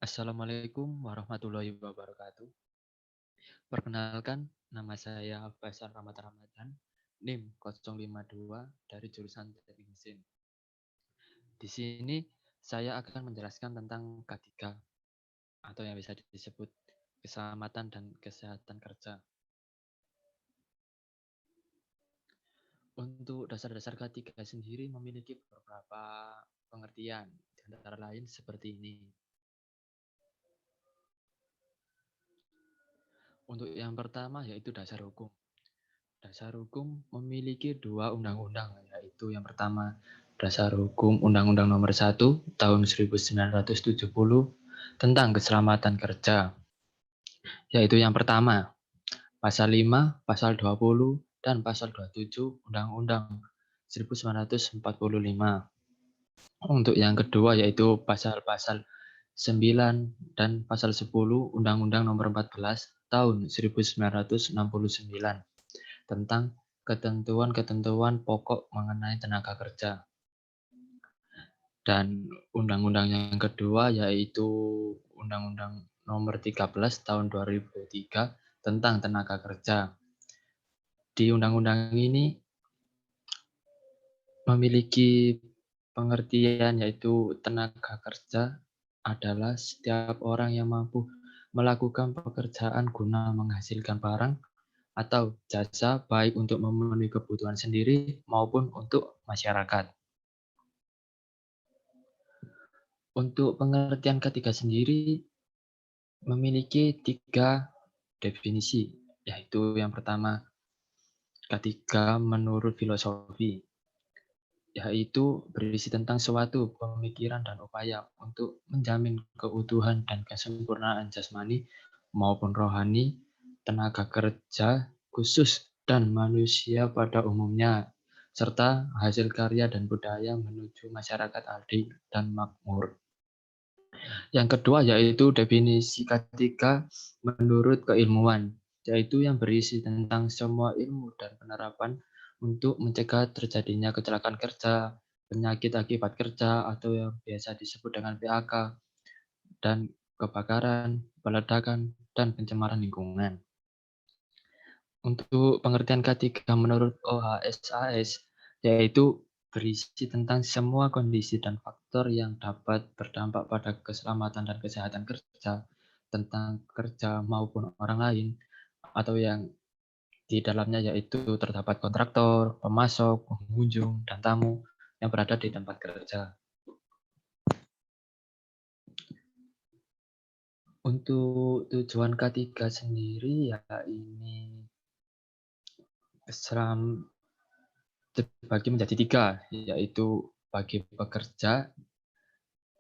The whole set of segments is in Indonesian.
Assalamualaikum warahmatullahi wabarakatuh. Perkenalkan, nama saya Faisal Rahmat Ramadan, NIM 052 dari jurusan Teknik Mesin. Di sini saya akan menjelaskan tentang K3 atau yang bisa disebut keselamatan dan kesehatan kerja. Untuk dasar-dasar K3 sendiri memiliki beberapa pengertian, di antara lain seperti ini. Untuk yang pertama yaitu dasar hukum. Dasar hukum memiliki dua undang-undang, yaitu yang pertama Dasar Hukum Undang-Undang Nomor 1 Tahun 1970 tentang Keselamatan Kerja, yaitu yang pertama Pasal 5, Pasal 20, dan Pasal 27 Undang-Undang 1945. Untuk yang kedua yaitu Pasal-Pasal 9 dan Pasal 10 Undang-Undang Nomor 14 Tahun 1969 tentang ketentuan-ketentuan pokok mengenai tenaga kerja. Dan undang-undang yang kedua yaitu Undang-Undang Nomor 13 Tahun 2003 tentang tenaga kerja. Di undang-undang ini memiliki pengertian yaitu tenaga kerja adalah setiap orang yang mampu melakukan pekerjaan guna menghasilkan barang atau jasa baik untuk memenuhi kebutuhan sendiri maupun untuk masyarakat. Untuk pengertian ketiga sendiri memiliki 3 definisi, yaitu yang pertama ketiga menurut filosofi, yaitu berisi tentang suatu pemikiran dan upaya untuk menjamin keutuhan dan kesempurnaan jasmani maupun rohani tenaga kerja khusus dan manusia pada umumnya, serta hasil karya dan budaya menuju masyarakat adil dan makmur. Yang kedua yaitu definisi ketiga menurut keilmuan, yaitu yang berisi tentang semua ilmu dan penerapan untuk mencegah terjadinya kecelakaan kerja, penyakit akibat kerja atau yang biasa disebut dengan PHK, dan kebakaran, peledakan, dan pencemaran lingkungan. Untuk pengertian ketiga menurut OHSAS, yaitu berisi tentang semua kondisi dan faktor yang dapat berdampak pada keselamatan dan kesehatan kerja, tentang kerja maupun orang lain, atau yang di dalamnya yaitu terdapat kontraktor, pemasok, pengunjung, dan tamu yang berada di tempat kerja. Untuk tujuan K3 sendiri ya ini terbagi menjadi 3, yaitu bagi pekerja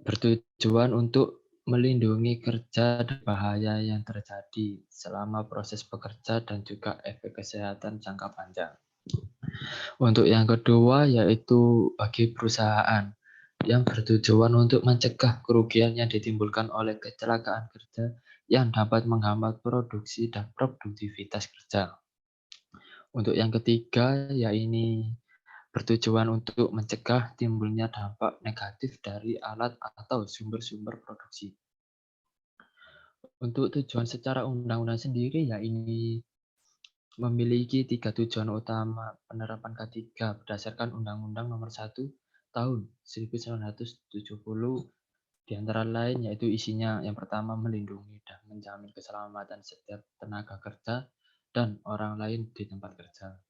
bertujuan untuk melindungi kerja dari bahaya yang terjadi selama proses bekerja dan juga efek kesehatan jangka panjang. Untuk yang kedua yaitu bagi perusahaan yang bertujuan untuk mencegah kerugian yang ditimbulkan oleh kecelakaan kerja yang dapat menghambat produksi dan produktivitas kerja. Untuk yang ketiga yaitu bertujuan untuk mencegah timbulnya dampak negatif dari alat atau sumber-sumber produksi. Untuk tujuan secara undang-undang sendiri ya ini memiliki 3 tujuan utama penerapan K3 berdasarkan Undang-Undang Nomor 1 Tahun 1970, di antara lain yaitu isinya yang pertama melindungi dan menjamin keselamatan setiap tenaga kerja dan orang lain di tempat kerja.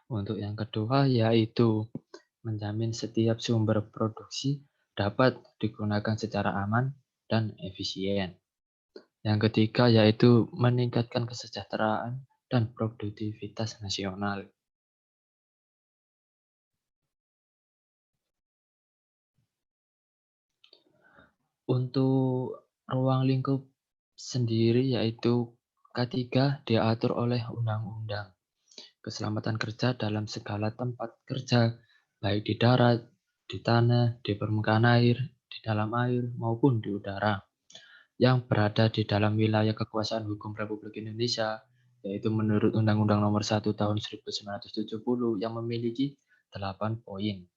Untuk yang kedua yaitu menjamin setiap sumber produksi dapat digunakan secara aman dan efisien. Yang ketiga yaitu meningkatkan kesejahteraan dan produktivitas nasional. Untuk ruang lingkup sendiri yaitu K3 diatur oleh Undang-Undang Keselamatan Kerja dalam segala tempat kerja, baik di darat, di tanah, di permukaan air, di dalam air, maupun di udara, yang berada di dalam wilayah kekuasaan hukum Republik Indonesia, yaitu menurut Undang-Undang Nomor 1 Tahun 1970 yang memiliki 8 poin.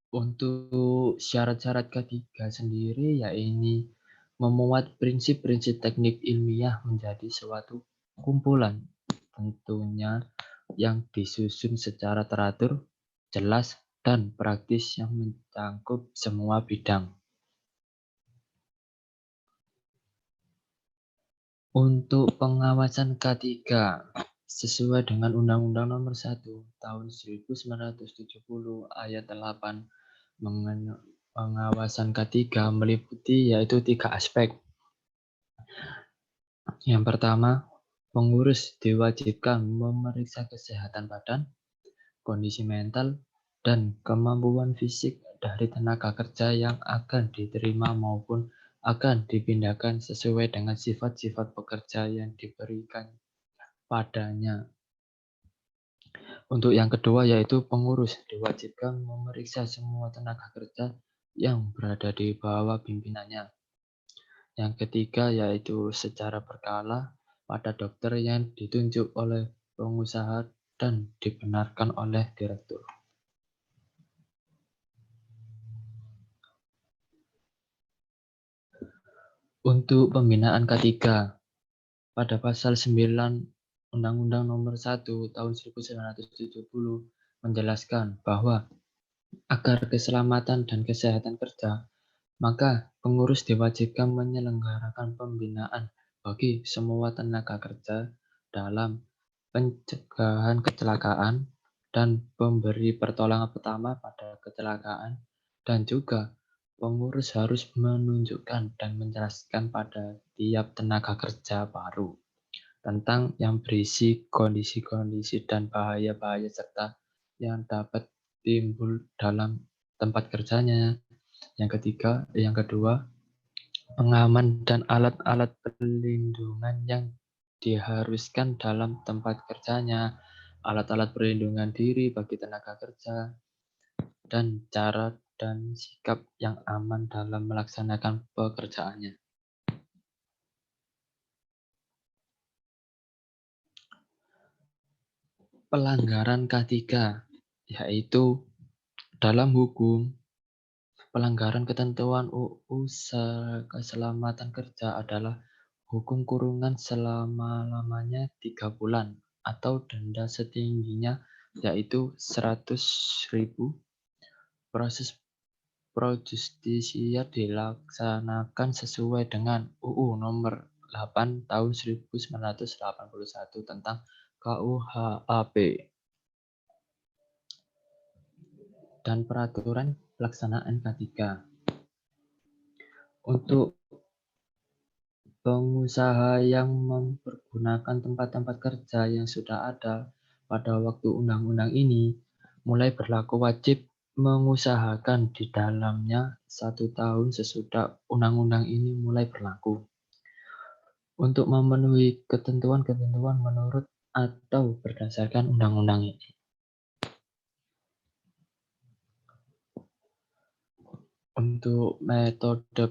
Untuk syarat-syarat ketiga sendiri, ya ini memuat prinsip-prinsip teknik ilmiah menjadi suatu kumpulan, tentunya yang disusun secara teratur, jelas, dan praktis yang mencakup semua bidang. Untuk pengawasan K3, sesuai dengan Undang-Undang Nomor 1 Tahun 1970 Ayat 8, pengawasan K3 meliputi yaitu 3 aspek. Yang pertama, pengurus diwajibkan memeriksa kesehatan badan, kondisi mental, dan kemampuan fisik dari tenaga kerja yang akan diterima maupun akan dipindahkan sesuai dengan sifat-sifat pekerja yang diberikan padanya. Untuk yang kedua yaitu pengurus diwajibkan memeriksa semua tenaga kerja yang berada di bawah pimpinannya. Yang ketiga yaitu secara berkala pada dokter yang ditunjuk oleh pengusaha dan dibenarkan oleh direktur. Untuk pembinaan K3, pada pasal 9 Undang-Undang Nomor 1 Tahun 1970 menjelaskan bahwa agar keselamatan dan kesehatan kerja, maka pengurus diwajibkan menyelenggarakan pembinaan bagi semua tenaga kerja dalam pencegahan kecelakaan dan pemberi pertolongan pertama pada kecelakaan, dan juga pengurus harus menunjukkan dan menjelaskan pada tiap tenaga kerja baru tentang yang berisi kondisi-kondisi dan bahaya-bahaya serta yang dapat timbul dalam tempat kerjanya. Yang kedua, pengaman dan alat-alat perlindungan yang diharuskan dalam tempat kerjanya, alat-alat perlindungan diri bagi tenaga kerja, dan cara dan sikap yang aman dalam melaksanakan pekerjaannya. Pelanggaran K3, yaitu dalam hukum, pelanggaran ketentuan UU Keselamatan Kerja adalah hukum kurungan selama-lamanya 3 bulan atau denda setingginya yaitu 100.000. Proses pro justisia dilaksanakan sesuai dengan UU Nomor 8 Tahun 1981 tentang KUHP dan peraturan pelaksanaan K3. Untuk pengusaha yang mempergunakan tempat-tempat kerja yang sudah ada pada waktu undang-undang ini mulai berlaku wajib mengusahakan di dalamnya 1 tahun sesudah undang-undang ini mulai berlaku untuk memenuhi ketentuan-ketentuan menurut atau berdasarkan undang-undang ini. Untuk metode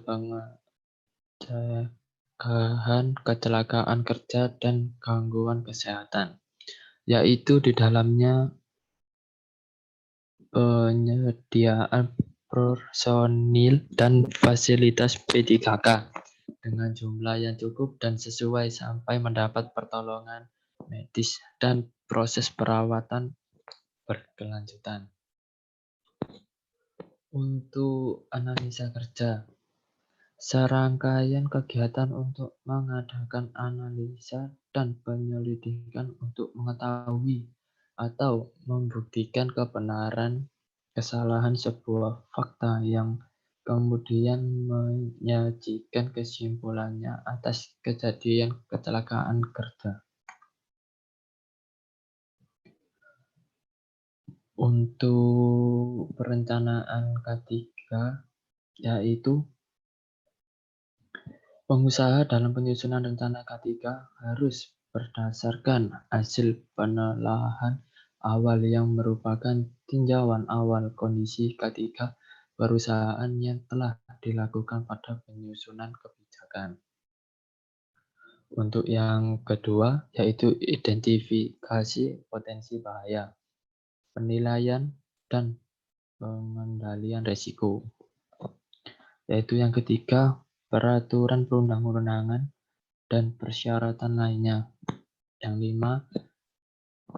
pencegahan kecelakaan kerja dan gangguan kesehatan, yaitu di dalamnya penyediaan personil dan fasilitas P3K dengan jumlah yang cukup dan sesuai sampai mendapat pertolongan medis dan proses perawatan berkelanjutan. Untuk analisa kerja, serangkaian kegiatan untuk mengadakan analisa dan penyelidikan untuk mengetahui atau membuktikan kebenaran kesalahan sebuah fakta yang kemudian menyajikan kesimpulannya atas kejadian kecelakaan kerja. Untuk perencanaan K3, yaitu pengusaha dalam penyusunan rencana K3 harus berdasarkan hasil penelaahan awal yang merupakan tinjauan awal kondisi K3 perusahaan yang telah dilakukan pada penyusunan kebijakan. Untuk yang kedua, yaitu identifikasi potensi bahaya, penilaian dan pengendalian resiko. Yaitu yang ketiga, peraturan perundang-undangan dan persyaratan lainnya. Yang lima,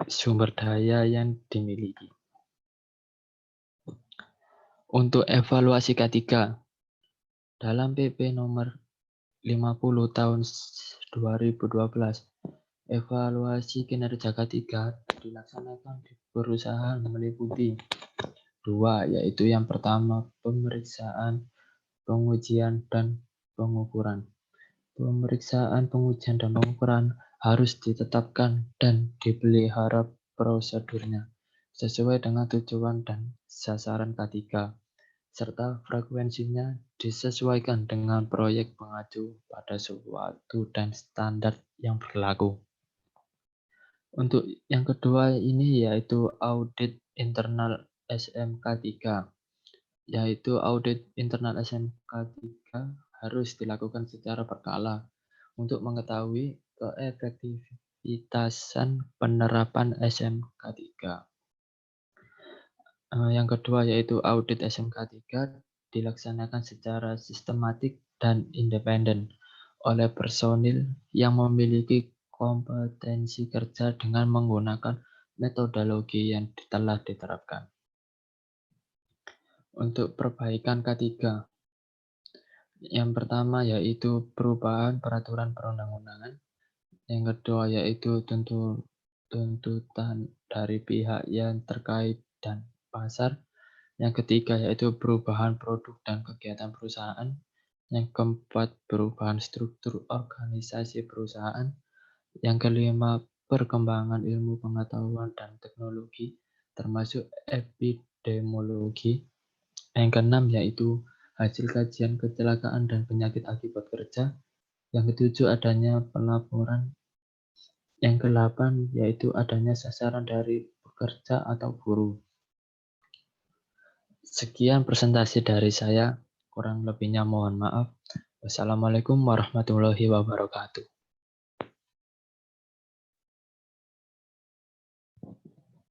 sumber daya yang dimiliki. Untuk evaluasi K3, dalam PP nomor 50 tahun 2012, evaluasi kinerja K3 dilaksanakan di perusahaan meliputi dua, yaitu yang pertama pemeriksaan, pengujian, dan pengukuran. Pemeriksaan, pengujian, dan pengukuran harus ditetapkan dan dipelihara prosedurnya sesuai dengan tujuan dan sasaran K3, serta frekuensinya disesuaikan dengan proyek pengaju pada suatu dan standar yang berlaku. Untuk yang kedua ini yaitu audit internal SMK3. Yaitu audit internal SMK3 harus dilakukan secara berkala untuk mengetahui keefektivitasan penerapan SMK3. Yang kedua yaitu audit SMK3 dilaksanakan secara sistematik dan independen oleh personil yang memiliki kompetensi kerja dengan menggunakan metodologi yang telah diterapkan. Untuk perbaikan K3, yang pertama yaitu perubahan peraturan perundang-undangan. Yang kedua yaitu tuntutan dari pihak yang terkait dan pasar. Yang ketiga yaitu perubahan produk dan kegiatan perusahaan. Yang keempat, perubahan struktur organisasi perusahaan. Yang kelima, perkembangan ilmu pengetahuan dan teknologi, termasuk epidemiologi. Yang keenam yaitu hasil kajian kecelakaan dan penyakit akibat kerja. Yang ketujuh, adanya pelaporan. Yang kedelapan yaitu adanya sasaran dari pekerja atau buruh. Sekian presentasi dari saya, kurang lebihnya mohon maaf. Wassalamualaikum warahmatullahi wabarakatuh.